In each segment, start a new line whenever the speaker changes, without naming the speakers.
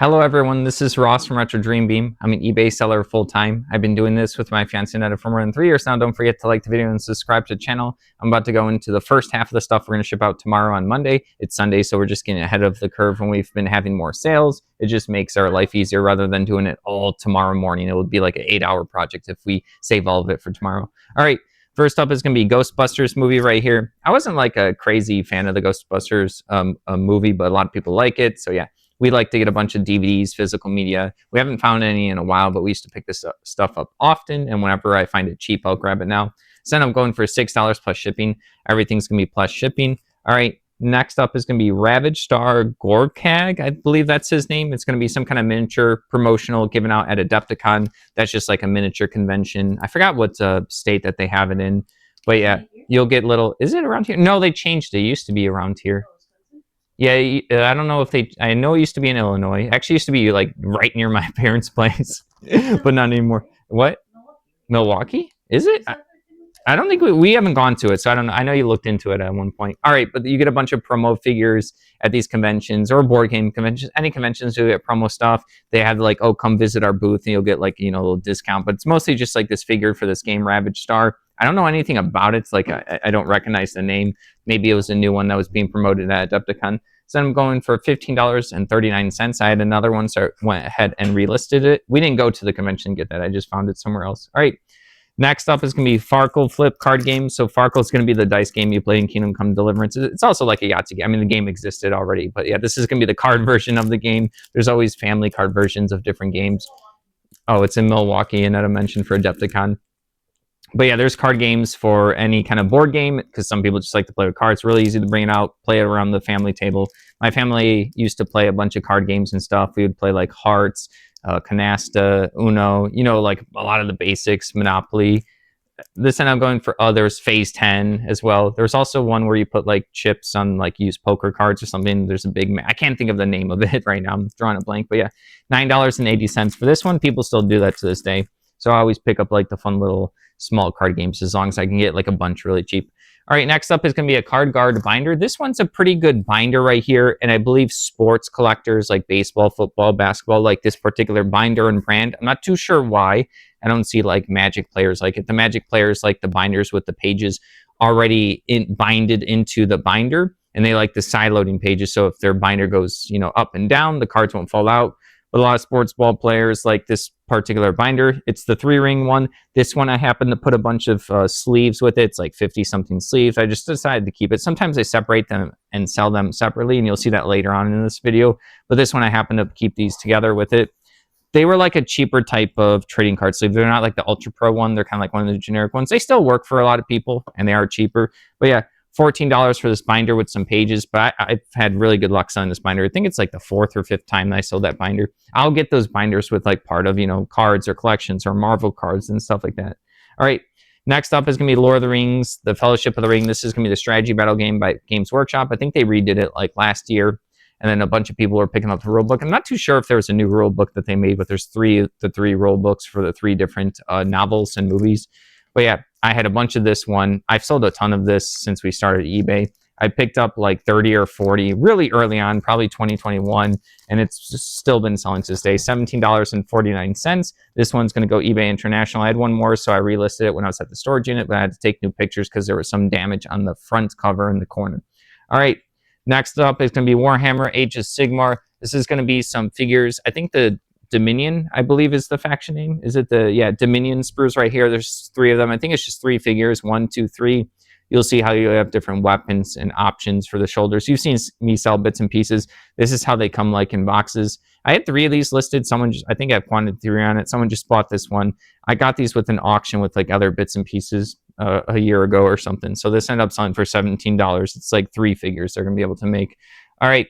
Hello everyone, this is Ross from Retro Dream Beam. I'm an eBay seller full-time. I've been doing this with my fiancé Netta for more than 3 years now. Don't forget to like the video and subscribe to the channel. I'm about to go into the first half of the stuff we're going to ship out tomorrow on Monday. It's Sunday, so we're just getting ahead of the curve when we've been having more sales. It just makes our life easier rather than doing it all tomorrow morning. It would be like an 8-hour project if we save all of it for tomorrow. All right. First up is going to be Ghostbusters movie right here. I wasn't like a crazy fan of the Ghostbusters movie, but a lot of people like it. So yeah, we like to get a bunch of DVDs, physical media. We haven't found any in a while, but we used to pick this stuff up often. And whenever I find it cheap, I'll grab it now. So then I'm going for $6 plus shipping. Everything's going to be plus shipping. All right. Next up is going to be Ravage Star Gorkag. I believe that's his name. It's going to be some kind of miniature promotional given out at Adepticon. That's just like a miniature convention. I forgot what state that they have it in. But yeah, you'll get little... Is it around here? No, they changed it. It used to be around here. Yeah, I don't know if they... I know it used to be in Illinois. It actually used to be like right near my parents' place. But not anymore. What? Milwaukee? Is it? I don't think we haven't gone to it, so I don't know. I know you looked into it at one point. All right, but you get a bunch of promo figures at these conventions or board game conventions. Any conventions, you get promo stuff. They have like, oh, come visit our booth and you'll get like, you know, a little discount. But it's mostly just like this figure for this game, Ravage Star. I don't know anything about it. It's like I don't recognize the name. Maybe it was a new one that was being promoted at Adepticon. So I'm going for $15.39. I had another one, so I went ahead and relisted it. We didn't go to the convention and get that. I just found it somewhere else. All right. Next up is going to be Farkle Flip card game. So Farkle is going to be the dice game you play in Kingdom Come Deliverance. It's also like a Yahtzee game. I mean, the game existed already, but yeah, this is going to be the card version of the game. There's always family card versions of different games. Oh, it's in Milwaukee, and I mentioned for Adepticon. But yeah, there's card games for any kind of board game because some people just like to play with cards. It's really easy to bring it out, play it around the family table. My family used to play a bunch of card games and stuff. We would play like Hearts, Canasta, Uno, you know, like a lot of the basics, Monopoly. This end I'm going for others, Phase 10 as well. There's also one where you put like chips on like used poker cards or something. There's a big, I can't think of the name of it right now. I'm drawing a blank, but yeah, $9.80 for this one. People still do that to this day. So I always pick up like the fun little small card games as long as I can get like a bunch really cheap. All right, next up is going to be a Card Guard binder. This one's a pretty good binder right here, and I believe sports collectors like baseball, football, basketball like this particular binder and brand. I'm not too sure why. I don't see like Magic players like it. The Magic players like the binders with the pages already binded into the binder, and they like the side-loading pages, so if their binder goes, you know, up and down, the cards won't fall out. But a lot of sports ball players like this particular binder. It's the 3-ring one. This one I happen to put a bunch of sleeves with it. It's like 50-something sleeves. I just decided to keep it. Sometimes I separate them and sell them separately, and you'll see that later on in this video. But this one I happen to keep these together with it. They were like a cheaper type of trading card sleeve. They're not like the Ultra Pro one. They're kind of like one of the generic ones. They still work for a lot of people, and they are cheaper. But yeah, $14 for this binder with some pages, but I've had really good luck selling this binder. I think it's like the 4th or 5th time that I sold that binder. I'll get those binders with like part of, you know, cards or collections or Marvel cards and stuff like that. All right, next up is going to be Lord of the Rings, The Fellowship of the Ring. This is going to be the strategy battle game by Games Workshop. I think they redid it like last year, and then a bunch of people are picking up the rule book. I'm not too sure if there was a new rule book that they made, but there's the three rule books for the 3 different novels and movies. But yeah, I had a bunch of this one. I've sold a ton of this since we started eBay. I picked up like 30 or 40 really early on, probably 2021, and it's just still been selling to this day. $17.49. This one's going to go eBay International. I had one more, so I relisted it when I was at the storage unit, but I had to take new pictures because there was some damage on the front cover in the corner. All right, next up is going to be Warhammer Age of Sigmar. This is going to be some figures. I think the Dominion, I believe, is the faction name. Is it the, yeah, Dominion sprues right here. There's 3 of them. I think it's just 3 figures, 1, 2, 3. You'll see how you have different weapons and options for the shoulders. You've seen me sell bits and pieces. This is how they come like in boxes. I had 3 of these listed. Someone just, I think I have quantity 3 on it. Someone just bought this one. I got these with an auction with like other bits and pieces a year ago or something. So this ended up selling for $17. It's like 3 figures they're going to be able to make. All right.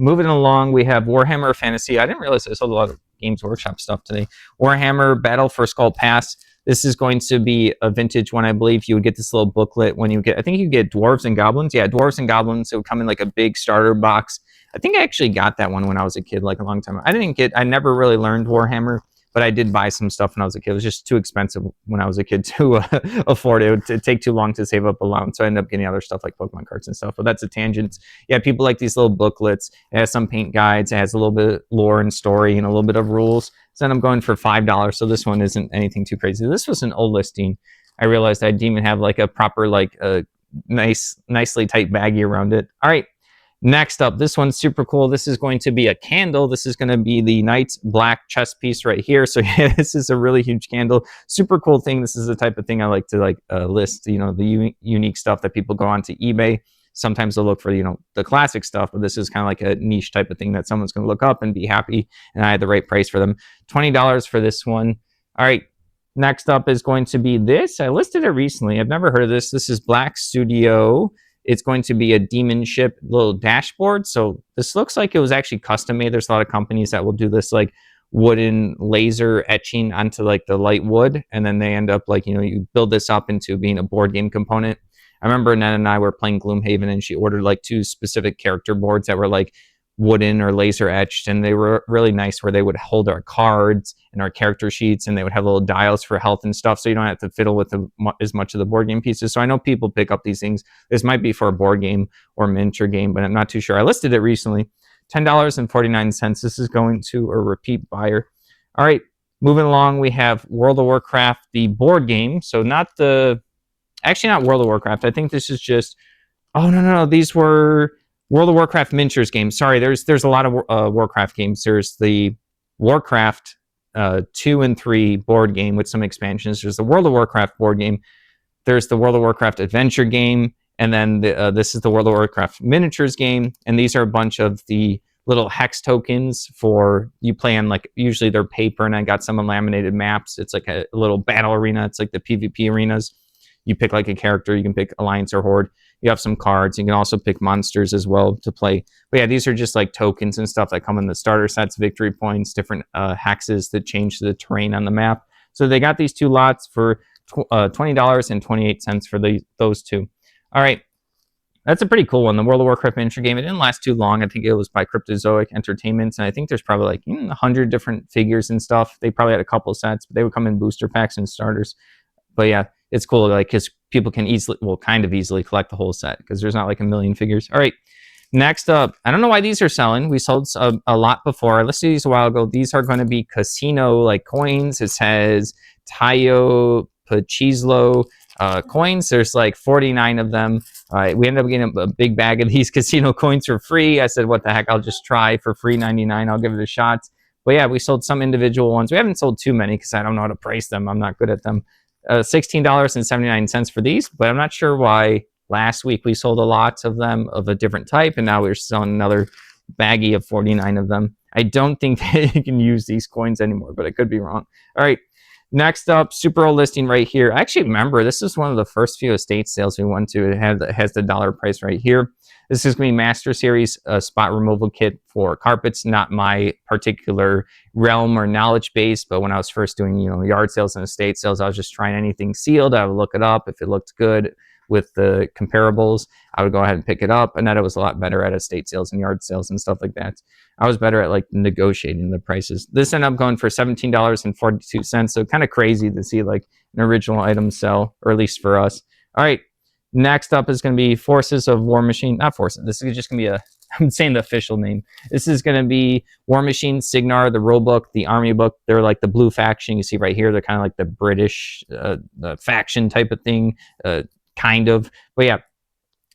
Moving along, we have Warhammer Fantasy. I didn't realize I sold a lot of Games Workshop stuff today. Warhammer Battle for Skull Pass. This is going to be a vintage one, I believe. You would get this little booklet when you get, I think you get Dwarves and Goblins. Yeah, Dwarves and Goblins. It would come in like a big starter box. I think I actually got that one when I was a kid, like a long time ago. I never really learned Warhammer, but I did buy some stuff when I was a kid. It was just too expensive when I was a kid to afford it. It would take too long to save up allowance, so I ended up getting other stuff like Pokemon cards and stuff. But that's a tangent. Yeah, people like these little booklets. It has some paint guides. It has a little bit of lore and story and a little bit of rules. So then I'm going for $5. So this one isn't anything too crazy. This was an old listing. I realized I didn't even have like a proper like nicely tight baggie around it. All right. Next up, this one's super cool. This is going to be a candle. This is going to be the Knight's Black chess piece right here. So yeah, this is a really huge candle. Super cool thing. This is the type of thing I like to list, you know, the unique stuff that people go onto eBay. Sometimes they'll look for, you know, the classic stuff, but this is kind of like a niche type of thing that someone's going to look up and be happy. And I had the right price for them. $20 for this one. All right. Next up is going to be this. I listed it recently. I've never heard of this. This is Black Studio. It's going to be a demon ship little dashboard. So this looks like it was actually custom made. There's a lot of companies that will do this like wooden laser etching onto like the light wood. And then they end up like, you know, you build this up into being a board game component. I remember Nana and I were playing Gloomhaven and she ordered like 2 specific character boards that were like wooden or laser etched, and they were really nice where they would hold our cards and our character sheets, and they would have little dials for health and stuff, so you don't have to fiddle with as much of the board game pieces. So I know people pick up these things. This might be for a board game or miniature game, but I'm not too sure. I listed it recently. $10.49. This is going to a repeat buyer. All right, moving along, we have World of Warcraft, the board game. So not World of Warcraft. I think this is just, oh, no. These were World of Warcraft miniatures games. Sorry, there's a lot of Warcraft games. There's the Warcraft 2 and 3 board game with some expansions. There's the World of Warcraft board game. There's the World of Warcraft adventure game. And then this is the World of Warcraft miniatures game. And these are a bunch of the little hex tokens for you play on, like, usually they're paper, and I got some on laminated maps. It's like a little battle arena. It's like the PvP arenas. You pick like a character. You can pick Alliance or Horde. You have some cards. You can also pick monsters as well to play. But yeah, these are just like tokens and stuff that come in the starter sets, victory points, different hexes that change the terrain on the map. So they got these 2 lots for $20.28 for those 2. All right. That's a pretty cool one. The World of Warcraft miniature game. It didn't last too long. I think it was by Cryptozoic Entertainment. And I think there's probably like 100 different figures and stuff. They probably had a couple sets, but they would come in booster packs and starters. But yeah, it's cool, like, because people can kind of easily collect the whole set because there's not like a million figures. All right, next up, I don't know why these are selling. We sold a lot before. I listed these a while ago. These are going to be casino like coins. It says Tayo Pachizlo coins. There's like 49 of them. We ended up getting a big bag of these casino coins for free. I said, what the heck, I'll just try for free 99. I'll give it a shot. But yeah, we sold some individual ones. We haven't sold too many because I don't know how to price them. I'm not good at them. $16.79 for these, but I'm not sure why last week we sold a lot of them of a different type, and now we're selling another baggie of 49 of them. I don't think that you can use these coins anymore, but I could be wrong. All right, next up, super old listing right here. I actually remember this is one of the first few estate sales we went to. It has the dollar price right here. This is going to be Master Series spot removal kit for carpets. Not my particular realm or knowledge base, but when I was first doing, you know, yard sales and estate sales, I was just trying anything sealed. I would look it up. If it looked good with the comparables, I would go ahead and pick it up. And that it was a lot better at estate sales and yard sales and stuff like that. I was better at like negotiating the prices. This ended up going for $17.42. So kind of crazy to see like an original item sell, or at least for us. All right. Next up is going to be Forces of War Machine. Not Forces. This is just going to be I'm saying the official name. This is going to be War Machine, Cygnar, the rule book, the army book. They're like the blue faction. You see right here, they're kind of like the British the faction type of thing, kind of. But yeah,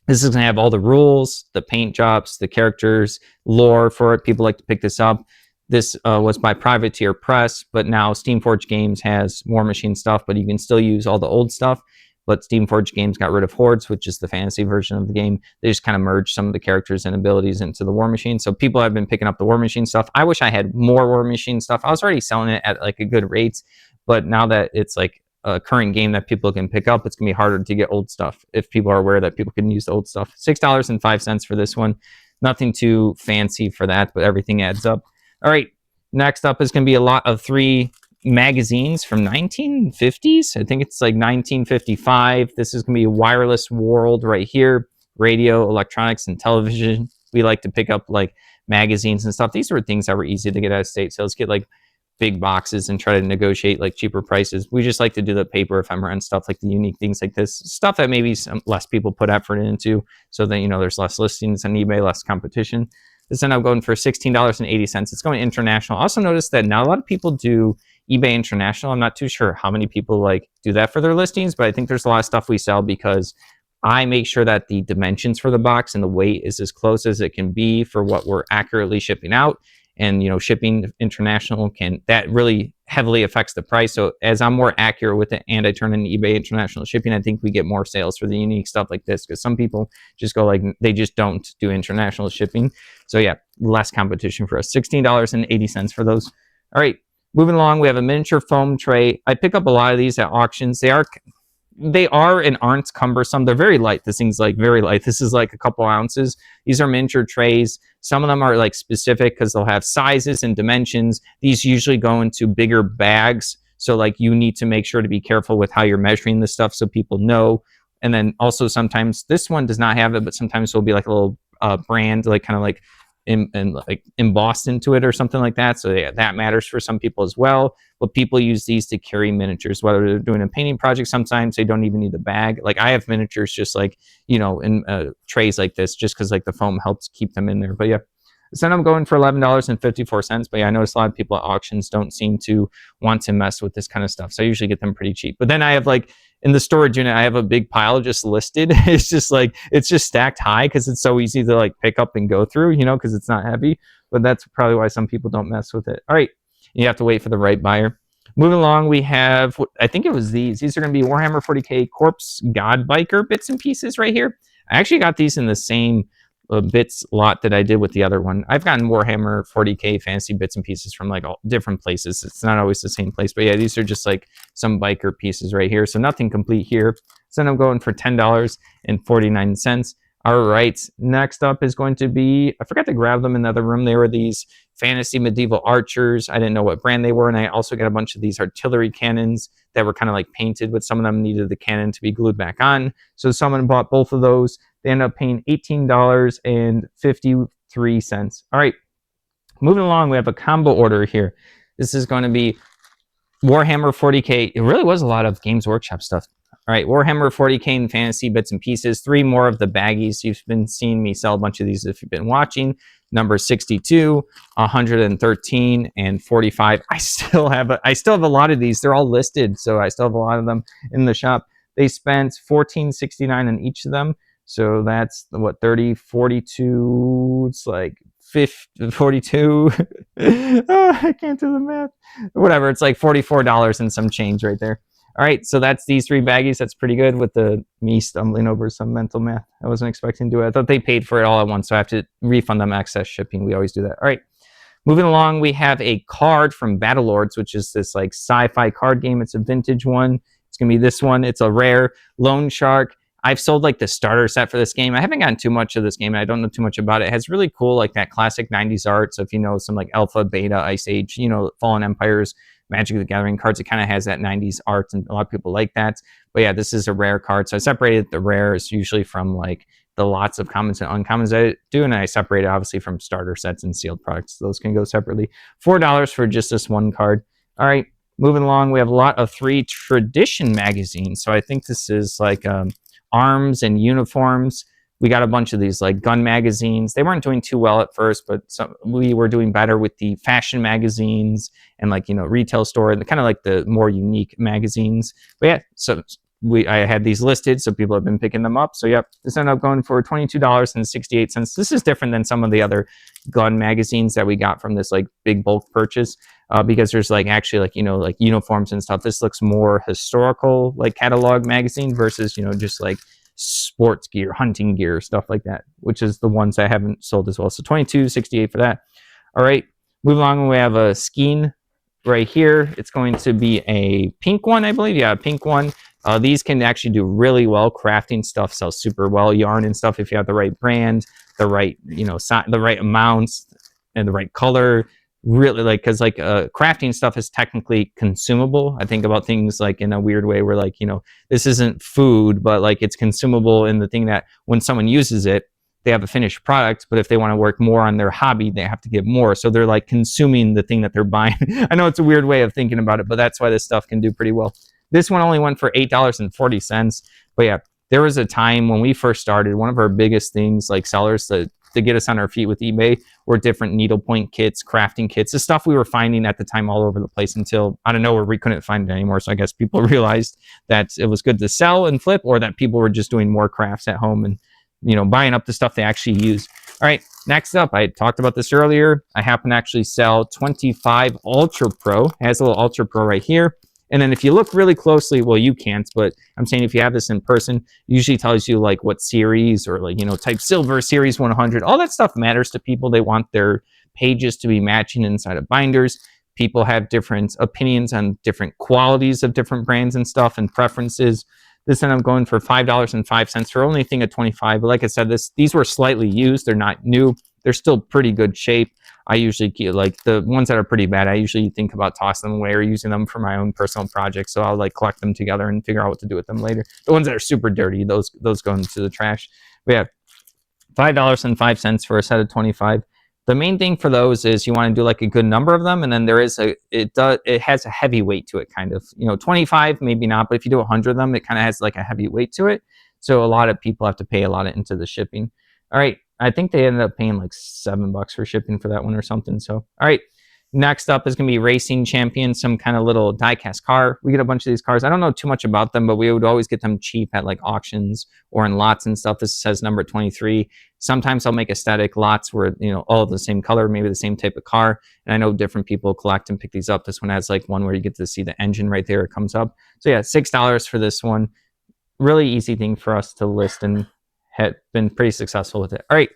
this is going to have all the rules, the paint jobs, the characters, lore for it. People like to pick this up. This was by Privateer Press, but now Steamforged Games has War Machine stuff, but you can still use all the old stuff. But Steamforged Games got rid of Hordes, which is the fantasy version of the game. They just kind of merged some of the characters and abilities into the War Machine. So people have been picking up the War Machine stuff. I wish I had more War Machine stuff. I was already selling it at like a good rate, but now that it's like a current game that people can pick up, it's going to be harder to get old stuff if people are aware that people can use the old stuff. $6.05 for this one. Nothing too fancy for that, but everything adds up. All right, next up is going to be a lot of 3 magazines from 1950s. I think it's like 1955. This is going to be Wireless World right here. Radio, electronics, and television. We like to pick up like magazines and stuff. These were things that were easy to get out of state sales. Get like big boxes and try to negotiate like cheaper prices. We just like to do the paper ephemera and stuff, like the unique things like this, stuff that maybe some less people put effort into, so that, you know, there's less listings on eBay, less competition. This ended up going for $16.80. It's going international. Also notice that not a lot of people do eBay International. I'm not too sure how many people like do that for their listings, but I think there's a lot of stuff we sell because I make sure that the dimensions for the box and the weight is as close as it can be for what we're accurately shipping out. And, you know, shipping international that really heavily affects the price. So as I'm more accurate with it and I turn in eBay International Shipping, I think we get more sales for the unique stuff like this, because some people just go like, they just don't do international shipping. So yeah, less competition for us. $16.80 for those. All right, moving along, we have a miniature foam tray. I pick up a lot of these at auctions. They are and aren't cumbersome. They're very light. This thing's like very light. This is like a couple ounces. These are miniature trays. Some of them are like specific because they'll have sizes and dimensions. These usually go into bigger bags. So like you need to make sure to be careful with how you're measuring this stuff so people know. And then also sometimes this one does not have it, but sometimes it'll be like a little brand, like kind of like like embossed into it or something like that. So yeah, that matters for some people as well. But people use these to carry miniatures, whether they're doing a painting project. Sometimes they don't even need a bag. Like I have miniatures just like, you know, in trays like this, just because like the foam helps keep them in there. But yeah, so I'm going for $11.54. But yeah, I notice a lot of people at auctions don't seem to want to mess with this kind of stuff. So I usually get them pretty cheap. But then I have like, in the storage unit, I have a big pile just listed. It's just like, it's just stacked high because it's so easy to like pick up and go through, you know, because it's not heavy. But that's probably why some people don't mess with it. All right, you have to wait for the right buyer. Moving along, we have, I think it was these. These are going to be Warhammer 40K Corpse God Biker bits and pieces right here. I actually got these in the same bits lot that I did with the other one. I've gotten Warhammer 40K fantasy bits and pieces from like all different places. It's not always the same place, but yeah, these are just like some biker pieces right here. So nothing complete here. So I'm going for $10.49. All right, next up is going to be, I forgot to grab them in the other room. They were these fantasy medieval archers. I didn't know what brand they were. And I also got a bunch of these artillery cannons that were kind of like painted, but some of them needed the cannon to be glued back on. So someone bought both of those. They ended up paying $18.53. All right, moving along, we have a combo order here. This is going to be Warhammer 40K. It really was a lot of Games Workshop stuff. All right, Warhammer 40K and fantasy bits and pieces. 3 more of the baggies. You've been seeing me sell a bunch of these if you've been watching. Number 62, 113, and 45. I still have a lot of these. They're all listed, so I still have a lot of them in the shop. They spent $14.69 on each of them. So that's what, 30, 42, it's like 50, 42. I can't do the math. Whatever, it's like $44 and some change right there. All right, so that's these 3 baggies. That's pretty good with me stumbling over some mental math. I wasn't expecting to do it. I thought they paid for it all at once, so I have to refund them excess shipping. We always do that. All right, moving along, we have a card from Battlelords, which is this like sci-fi card game. It's a vintage one. It's going to be this one. It's a rare Loan Shark. I've sold like the starter set for this game. I haven't gotten too much of this game, and I don't know too much about it. It has really cool, like that classic 90s art. So if you know some like Alpha, Beta, Ice Age, you know, Fallen Empires, Magic the Gathering cards, it kind of has that 90s art, and a lot of people like that. But yeah, this is a rare card. So I separated the rares usually from like the lots of commons and uncommons I do, and I separated obviously from starter sets and sealed products. Those can go separately. $4 for just this one card. All right, moving along, we have a lot of 3 Tradition magazines. So I think this is like arms and uniforms. We got a bunch of these like gun magazines. They weren't doing too well at first, but we were doing better with the fashion magazines and like, you know, retail store and kind of like the more unique magazines. But yeah, so I had these listed, so people have been picking them up. So yep, this ended up going for $22.68. This is different than some of the other gun magazines that we got from this like big bulk purchase, because there's like actually like, you know, like uniforms and stuff. This looks more historical, like catalog magazine versus, you know, just like sports gear, hunting gear, stuff like that, which is the ones I haven't sold as well. So $22.68 for that. All right, moving along, we have a skein right here. It's going to be a pink one, I believe. Yeah, a pink one. These can actually do really well. Crafting stuff sells super well. Yarn and stuff, if you have the right brand, the right, you know, the right amounts and the right color. Really, like, because like crafting stuff is technically consumable. I think about things like in a weird way where like, you know, this isn't food, but like it's consumable in the thing that when someone uses it, they have a finished product, but if they want to work more on their hobby, they have to give more. So they're like consuming the thing that they're buying. I know it's a weird way of thinking about it, but that's why this stuff can do pretty well. This one only went for $8.40. But yeah, there was a time when we first started, one of our biggest things like sellers to get us on our feet with eBay were different needlepoint kits, crafting kits, the stuff we were finding at the time all over the place until out of nowhere we couldn't find it anymore. So I guess people realized that it was good to sell and flip, or that people were just doing more crafts at home and, you know, buying up the stuff they actually use. All right, next up, I talked about this earlier. I happen to actually sell 25 Ultra Pro. It has a little Ultra Pro right here. And then if you look really closely, well, you can't, but I'm saying if you have this in person, it usually tells you like what series, or like, you know, type silver, series 100. All that stuff matters to people. They want their pages to be matching inside of binders. People have different opinions on different qualities of different brands and stuff and preferences. This end I'm going for $5.05 for only a thing of 25. But like I said, these were slightly used. They're not new. They're still pretty good shape. I usually like the ones that are pretty bad. I usually think about tossing them away or using them for my own personal projects. So I'll like collect them together and figure out what to do with them later. The ones that are super dirty, those go into the trash. But yeah, $5.05 for a set of 25. The main thing for those is you want to do like a good number of them, and then there is it has a heavy weight to it, kind of. You know, 25 maybe not, but if you do 100 of them, it kind of has like a heavy weight to it. So a lot of people have to pay a lot into the shipping. All right, I think they ended up paying like $7 for shipping for that one or something. So, all right, next up is going to be Racing Champion, some kind of little die-cast car. We get a bunch of these cars. I don't know too much about them, but we would always get them cheap at like auctions or in lots and stuff. This says number 23. Sometimes I'll make aesthetic lots where, you know, all the same color, maybe the same type of car. And I know different people collect and pick these up. This one has like one where you get to see the engine right there. It comes up. So yeah, $6 for this one. Really easy thing for us to list, and had been pretty successful with it. All right,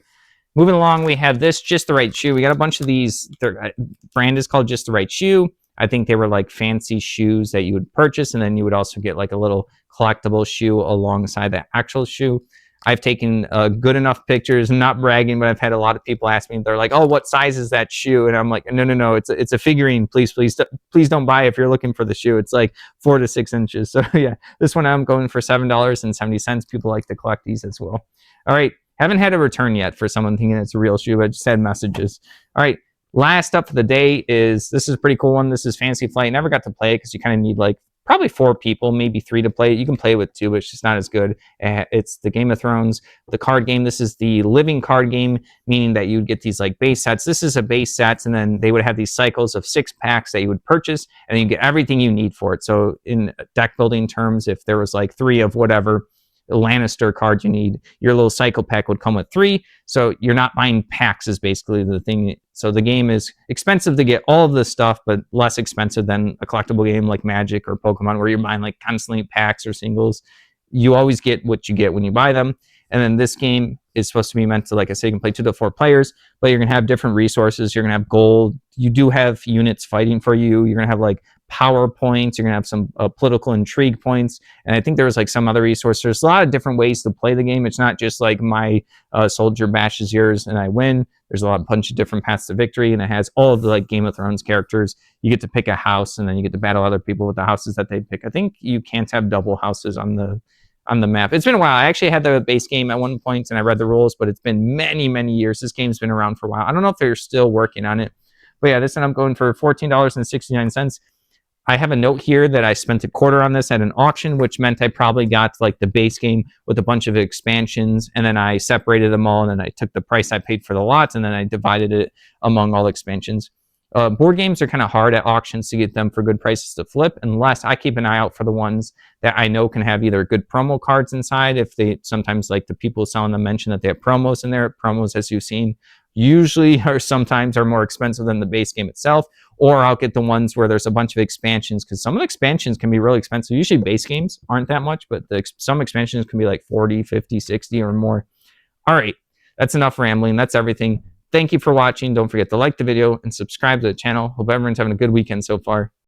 moving along, we have this Just the Right Shoe. We got a bunch of these. Their brand is called Just the Right Shoe. I think they were like fancy shoes that you would purchase, and then you would also get like a little collectible shoe alongside the actual shoe. I've taken good enough pictures, not bragging, but I've had a lot of people ask me, they're like, oh, what size is that shoe? And I'm like, no, it's a figurine. Please don't buy if you're looking for the shoe. It's like 4 to 6 inches. So yeah, this one I'm going for $7.70. People like to collect these as well. All right, haven't had a return yet for someone thinking it's a real shoe, but I just had messages. All right, last up for the day is, this is a pretty cool one. This is Fantasy Flight. Never got to play it because you kind of need like probably 4 people, maybe 3 to play it. You can play with 2, but it's just not as good. It's the Game of Thrones, the card game. This is the living card game, meaning that you'd get these like base sets. This is a base set, and then they would have these cycles of 6 packs that you would purchase, and then you get everything you need for it. So in deck building terms, if there was like 3 of whatever Lannister cards you need, your little cycle pack would come with 3. So you're not buying packs is basically the thing. So the game is expensive to get all of this stuff, but less expensive than a collectible game like Magic or Pokemon, where you're buying like constantly packs or singles. You always get what you get when you buy them. And then this game is supposed to be meant to, like I say, you can play 2 to 4 players, but you're going to have different resources. You're going to have gold. You do have units fighting for you. You're going to have like power points. You're going to have some political intrigue points. And I think there was like some other resources. There's a lot of different ways to play the game. It's not just like my soldier bashes yours and I win. There's a bunch of different paths to victory, and it has all of the like Game of Thrones characters. You get to pick a house, and then you get to battle other people with the houses that they pick. I think you can't have double houses on the map. It's been a while. I actually had the base game at one point, and I read the rules, but it's been many, many years. This game's been around for a while. I don't know if they're still working on it. But yeah, this one I'm going for $14.69. I have a note here that I spent $0.25 on this at an auction, which meant I probably got like the base game with a bunch of expansions, and then I separated them all, and then I took the price I paid for the lots, and then I divided it among all expansions. Board games are kind of hard at auctions to get them for good prices to flip, unless I keep an eye out for the ones that I know can have either good promo cards inside. If they sometimes, like the people selling them mention that they have promos in there. Promos, as you've seen, usually or sometimes are more expensive than the base game itself. Or I'll get the ones where there's a bunch of expansions, because some of the expansions can be really expensive. Usually base games aren't that much, but some expansions can be like 40, 50, 60 or more. All right, that's enough rambling. That's everything. Thank you for watching. Don't forget to like the video and subscribe to the channel. Hope everyone's having a good weekend so far.